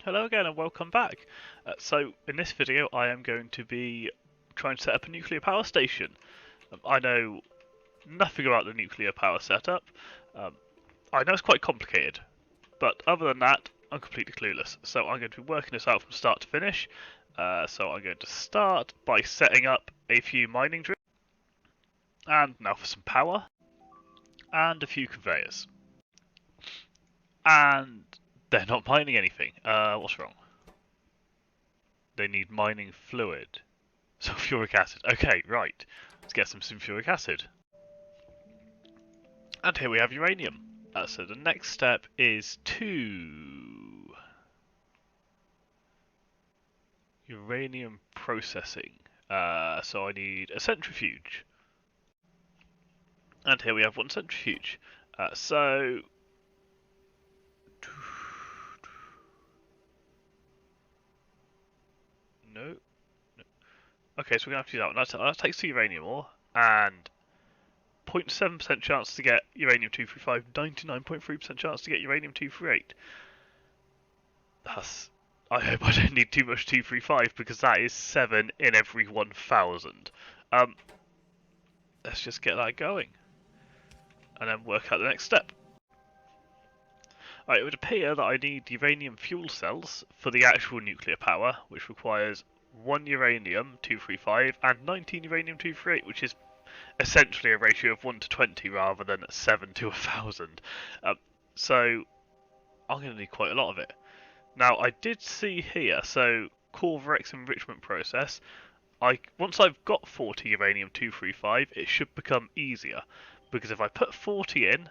Hello again and welcome back. So in this video I am going to be trying to set up a nuclear power station. I know nothing about the nuclear power setup. Um, I know it's quite complicated, but other than that I'm completely clueless. So I'm going to be working this out from start to finish. So I'm going to start by setting up a few mining drills, and now for some power, and a few conveyors. And they're not mining anything. What's wrong? They need mining fluid. Sulfuric acid. Okay, right. Let's get some sulfuric acid. And here we have uranium. So the next step is to uranium processing. So I need a centrifuge. And here we have one centrifuge. No. Okay, so we're going to have to do that one. That takes the uranium ore, and 0.7% chance to get uranium-235, 99.3% chance to get uranium-238. I hope I don't need too much 235 because that is 7 in every 1,000. Let's just get that going and then work out the next step. Right, it would appear that I need uranium fuel cells for the actual nuclear power, which requires 1 uranium-235 and 19 uranium-238, which is essentially a ratio of 1 to 20 rather than 7 to 1,000. So I'm going to need quite a lot of it. Now I did see here, so Corvarex enrichment process, once I've got 40 uranium-235 it should become easier, because if I put 40 in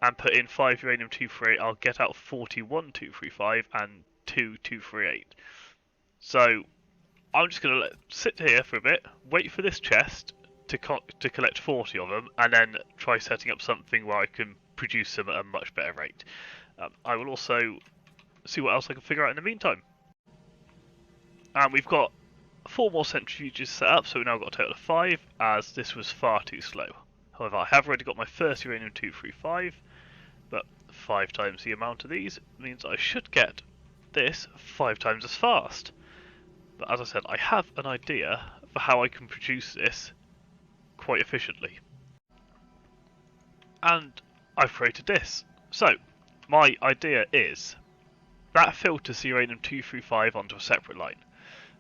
and put in 5 uranium-238 I'll get out 41 235 and 2 238. So I'm just going to sit here for a bit, wait for this chest to collect 40 of them, and then try setting up something where I can produce them at a much better rate. I will also see what else I can figure out in the meantime. And we've got 4 more centrifuges set up, so we've now got a total of 5, as this was far too slow. However, I have already got my first uranium-235, but 5 times the amount of these means I should get this 5 times as fast. But as I said, I have an idea for how I can produce this quite efficiently. And I've created this. So, my idea is that filters the uranium-235 onto a separate line.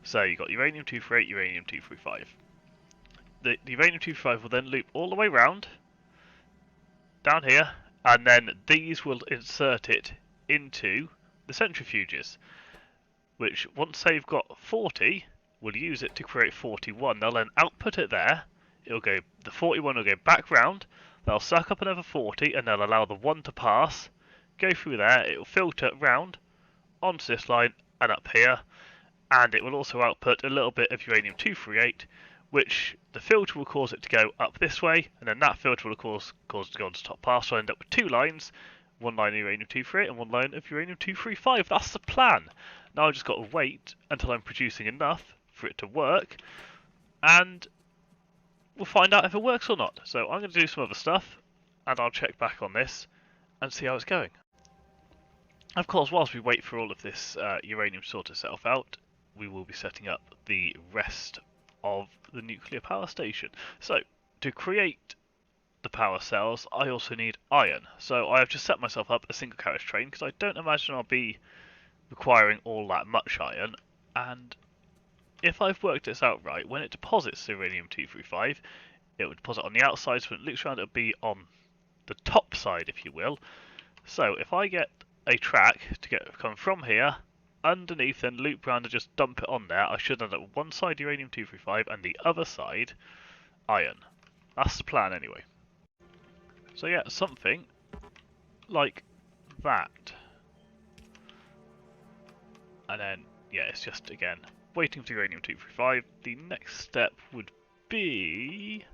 So you've got uranium-238, uranium-235. The uranium-235 will then loop all the way round, down here, and then these will insert it into the centrifuges, which once they've got 40, we'll use it to create 41. They'll then output it there, the 41 will go back round, they'll suck up another 40, and they'll allow the 1 to pass, go through there, it will filter round, onto this line, and up here, and it will also output a little bit of uranium-238, which the filter will cause it to go up this way, and then that filter will cause it to go onto the top pass, so I end up with 2 lines, 1 line of uranium-238 and 1 line of uranium-235. That's the plan. Now I've just got to wait until I'm producing enough for it to work, and we'll find out if it works or not. So I'm going to do some other stuff, and I'll check back on this and see how it's going. Of course, whilst we wait for all of this uranium to sort itself out, we will be setting up the rest of the nuclear power station. So, to create the power cells, I also need iron. So I have just set myself up a single carriage train, because I don't imagine I'll be requiring all that much iron, and if I've worked this out right, when it deposits the uranium-235, it will deposit on the outside, so when it loops around, it'll be on the top side, if you will. So if I get a track to come from here, underneath, then loop around and just dump it on there, I should end up with one side uranium-235 and the other side iron. That's the plan anyway. So yeah, something like that. And then, yeah, it's just, again, waiting for the uranium-235. The next step would be...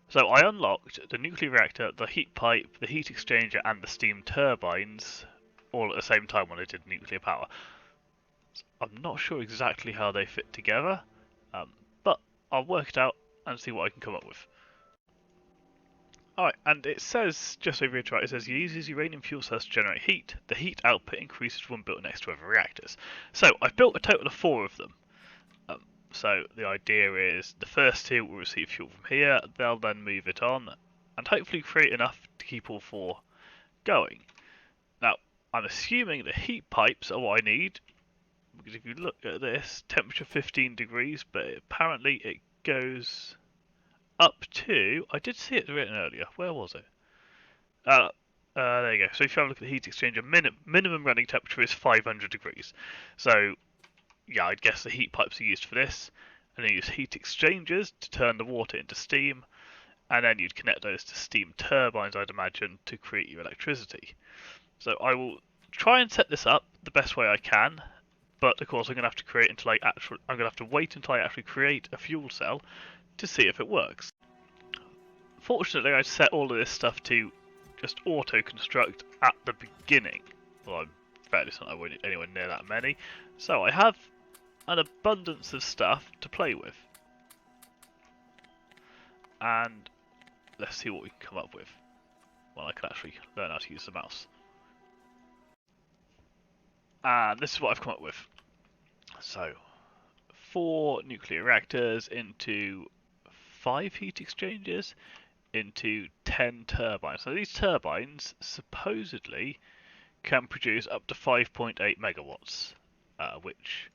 So I unlocked the nuclear reactor, the heat pipe, the heat exchanger, and the steam turbines all at the same time when I did nuclear power. I'm not sure exactly how they fit together, but I'll work it out and see what I can come up with. Alright, and it says, just over here to right, it says it uses uranium fuel cells to generate heat. The heat output increases when built next to other reactors. So I've built a total of 4 of them. So the idea is the first 2 will receive fuel from here, they'll then move it on, and hopefully create enough to keep all 4 going. Now, I'm assuming the heat pipes are what I need, because if you look at this, temperature 15 degrees, but apparently it goes up to, I did see it written earlier, where was it? There you go. So if you have a look at the heat exchanger, minimum running temperature is 500 degrees. So yeah, I'd guess the heat pipes are used for this, and then use heat exchangers to turn the water into steam, and then you'd connect those to steam turbines, I'd imagine, to create your electricity. So I will try and set this up the best way I can, but of course I'm going to have to wait until I actually create a fuel cell to see if it works. Fortunately, I set all of this stuff to just auto-construct at the beginning. Well, I'm fairly certain I won't need anywhere near that many. So I have an abundance of stuff to play with. And let's see what we can come up with when I can actually learn how to use the mouse. And this is what I've come up with. So, 4 nuclear reactors into 5 heat exchangers into 10 turbines. So these turbines supposedly can produce up to 5.8 megawatts, which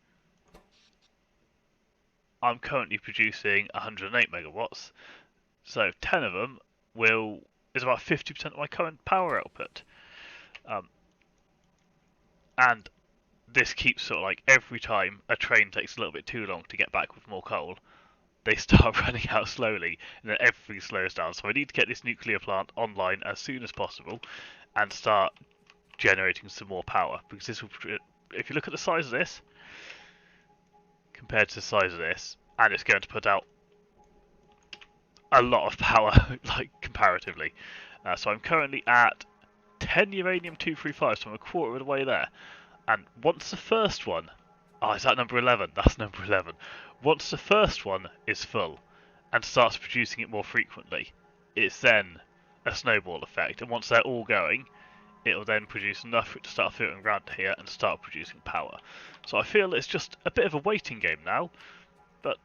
I'm currently producing 108 megawatts. So 10 of them is about 50% of my current power output. And this keeps sort of like every time a train takes a little bit too long to get back with more coal, they start running out slowly, and then everything slows down. So I need to get this nuclear plant online as soon as possible, and start generating some more power. Because this will, if you look at the size of this, compared to the size of this, and it's going to put out a lot of power, like comparatively. So I'm currently at 10 uranium-235, so I'm a quarter of the way there. And once the first one, is that number 11? That's number 11. Once the first one is full and starts producing it more frequently, it's then a snowball effect. And once they're all going, it'll then produce enough for it to start filtering around here and start producing power. So I feel it's just a bit of a waiting game now, but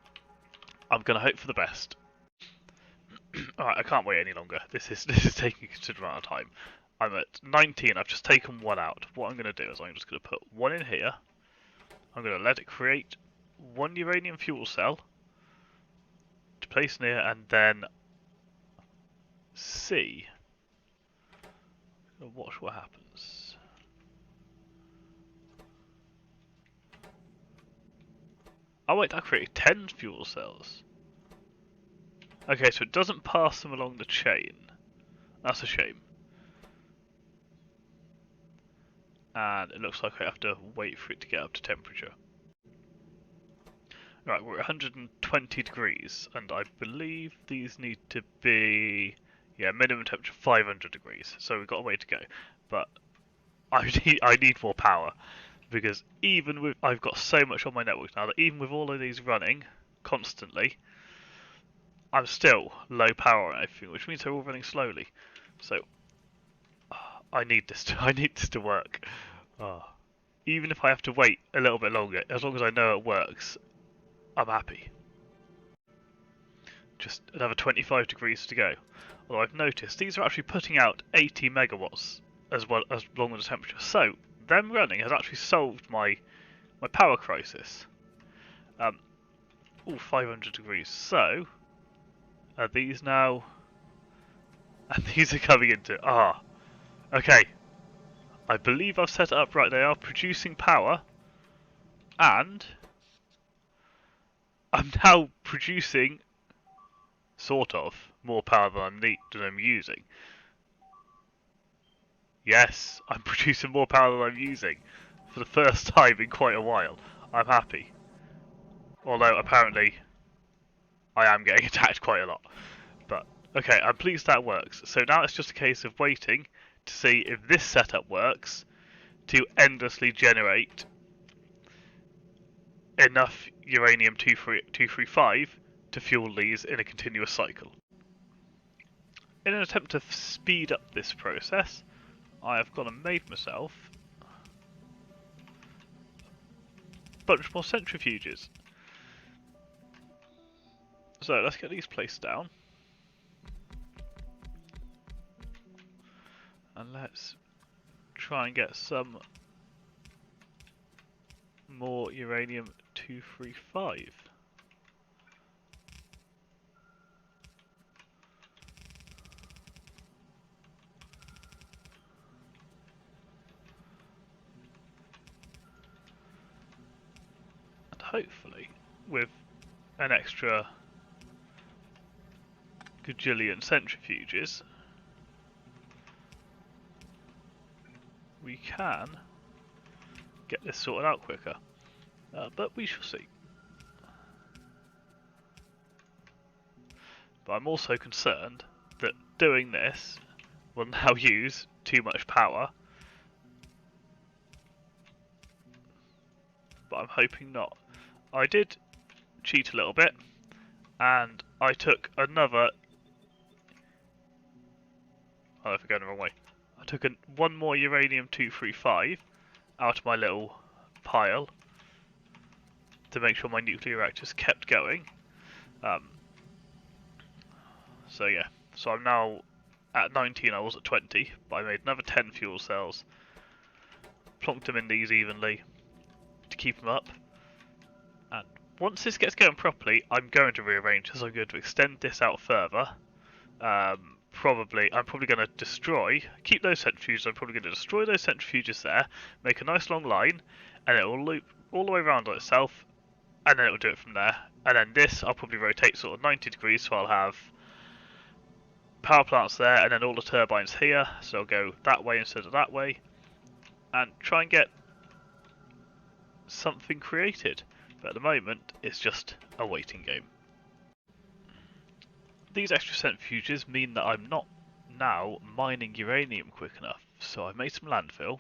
I'm going to hope for the best. Alright, I can't wait any longer. This is taking a considerable amount of time. I'm at 19, I've just taken one out. What I'm going to do is I'm just going to put one in here. I'm going to let it create 1 uranium fuel cell to place in here, and then see. Watch what happens. Oh wait, that created 10 fuel cells. Okay, so it doesn't pass them along the chain. That's a shame. And it looks like I have to wait for it to get up to temperature. Right, we're at 120 degrees, and I believe these need to be, minimum temperature 500 degrees, so we've got a way to go. But I need more power, because even with, I've got so much on my network now that even with all of these running constantly, I'm still low power on everything, which means they're all running slowly. So I need this to work. Even if I have to wait a little bit longer, as long as I know it works, I'm happy. Just another 25 degrees to go. Although I've noticed these are actually putting out 80 megawatts as long as the temperature. So them running has actually solved my power crisis. 500 degrees. So are these now? And these are coming into okay. I believe I've set it up right. They are producing power, and I'm now producing, sort of, more power than I'm using. Yes, I'm producing more power than I'm using. For the first time in quite a while. I'm happy. Although, apparently, I am getting attacked quite a lot. But, okay, I'm pleased that works. So now it's just a case of waiting to see if this setup works to endlessly generate enough uranium-235 to fuel these in a continuous cycle. in an attempt to speed up this process, I have gone and made myself a bunch more centrifuges. So let's get these placed down. And let's try and get some more uranium-235. And hopefully, with an extra gajillion centrifuges, we can get this sorted out quicker, but we shall see. But I'm also concerned that doing this will now use too much power, but I'm hoping not. I did cheat a little bit, and I took another... Oh, I'm going the wrong way. I took one more uranium-235 out of my little pile to make sure my nuclear reactors kept going. So yeah, so I'm now at 19, I was at 20, but I made another 10 fuel cells, plonked them in these evenly to keep them up, and once this gets going properly, I'm going to rearrange this. I'm going to extend this out further. I'm probably going to keep those centrifuges. I'm probably going to destroy those centrifuges there, make a nice long line, and it will loop all the way around on itself, and then it will do it from there. And then this, I'll probably rotate sort of 90 degrees, so I'll have power plants there, and then all the turbines here, so I'll go that way instead of that way, and try and get something created. But at the moment, it's just a waiting game. These extra centrifuges mean that I'm not now mining uranium quick enough, so I've made some landfill.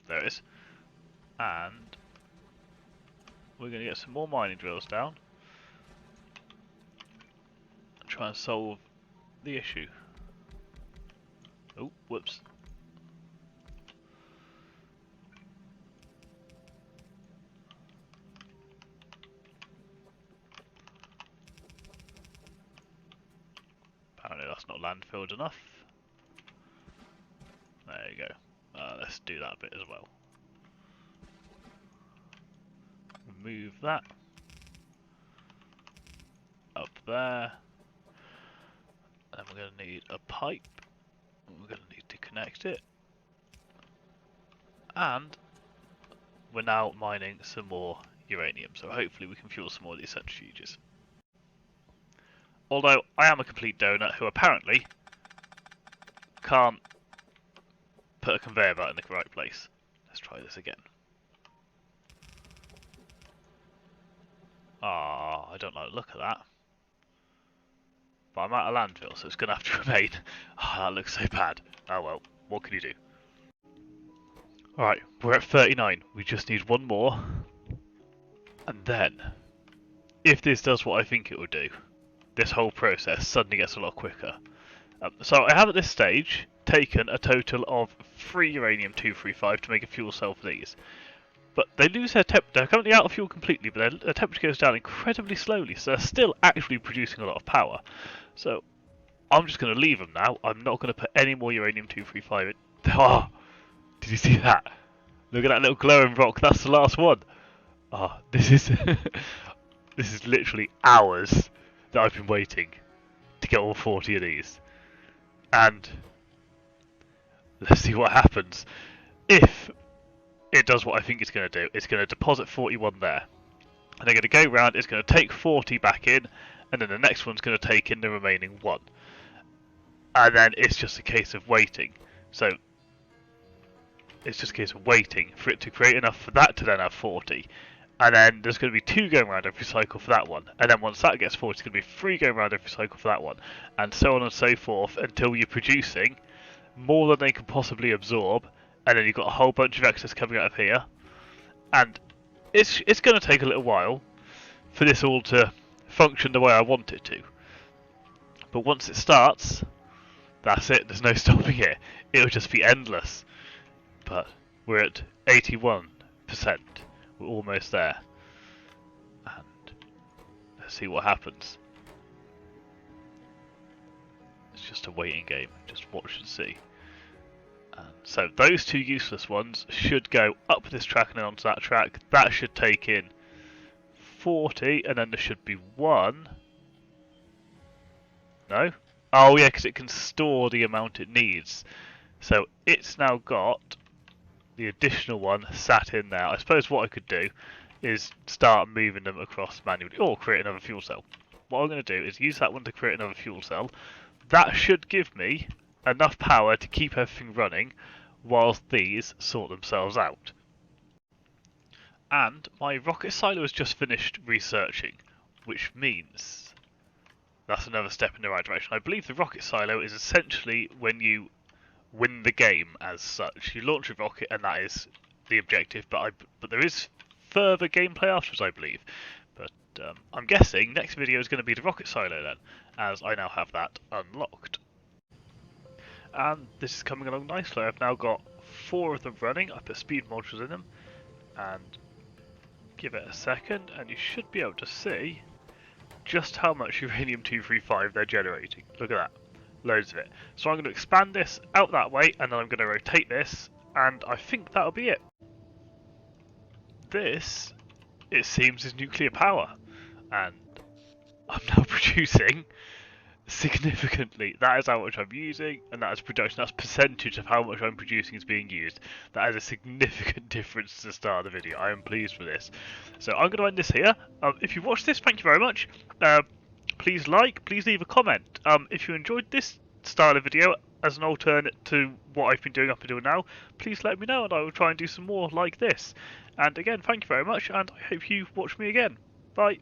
There it is. And we're going to get some more mining drills down and try and solve the issue. Oh, whoops. Apparently that's not landfilled enough. There you go. Let's do that bit as well. Remove that. Up there. And we're going to need a pipe. We're going to need to connect it. And we're now mining some more uranium, so hopefully we can fuel some more of these centrifuges. Although I am a complete donut who apparently can't put a conveyor belt in the right place. Let's try this again. Ah, I don't like the look of that. But I'm out of landfill, so it's going to have to remain. Ah, that looks so bad. Oh well, what can you do? Alright, we're at 39. We just need one more. And then, if this does what I think it will do, this whole process suddenly gets a lot quicker. So I have at this stage taken a total of 3 uranium-235 to make a fuel cell for these. But they lose their temperature. They're currently out of fuel completely, but their temperature goes down incredibly slowly, so they're still actually producing a lot of power. So I'm just going to leave them now. I'm not going to put any more uranium-235 in. Oh, did you see that? Look at that little glowing rock. That's the last one. Oh, this is this is literally hours that I've been waiting to get all 40 of these. And let's see what happens. If it does what I think it's going to do, it's going to deposit 41 there. And they're going to go round, it's going to take 40 back in, and then the next one's going to take in the remaining 1. And then it's just a case of waiting. So it's just a case of waiting for it to create enough for that to then have 40. And then there's going to be 2 going around every cycle for that one. And then once that gets 40, it's going to be 3 going around every cycle for that one. And so on and so forth until you're producing more than they can possibly absorb. And then you've got a whole bunch of excess coming out of here. And it's going to take a little while for this all to function the way I want it to. But once it starts, that's it. There's no stopping it. It'll just be endless. But we're at 81%. We're almost there. And let's see what happens. It's just a waiting game. Just watch and see. And so those two useless ones should go up this track and then onto that track. That should take in 40, and then there should be one. No? Oh yeah, because it can store the amount it needs. So it's now got the additional one sat in there. I suppose what I could do is start moving them across manually, or create another fuel cell. What I'm going to do is use that one to create another fuel cell. That should give me enough power to keep everything running whilst these sort themselves out. And my rocket silo has just finished researching, which means that's another step in the right direction. I believe the rocket silo is essentially when you win the game as such. You launch a rocket and that is the objective, but there is further gameplay afterwards, I believe. But I'm guessing next video is going to be the rocket silo then, as I now have that unlocked. And this is coming along nicely. I've now got 4 of them running. I put speed modules in them, and give it a second, and you should be able to see just how much uranium-235 they're generating. Look at that. Loads of it. So I'm going to expand this out that way, and then I'm going to rotate this, and I think that'll be it. This, it seems, is nuclear power, and I'm now producing significantly. That is how much I'm using, and that is production. That's percentage of how much I'm producing is being used. That is a significant difference to the start of the video. I am pleased with this. So I'm going to end this here. If you watched this, thank you very much. Please like, please leave a comment. If you enjoyed this style of video as an alternate to what I've been doing up until now, please let me know and I will try and do some more like this. And again, thank you very much, and I hope you watch me again. Bye.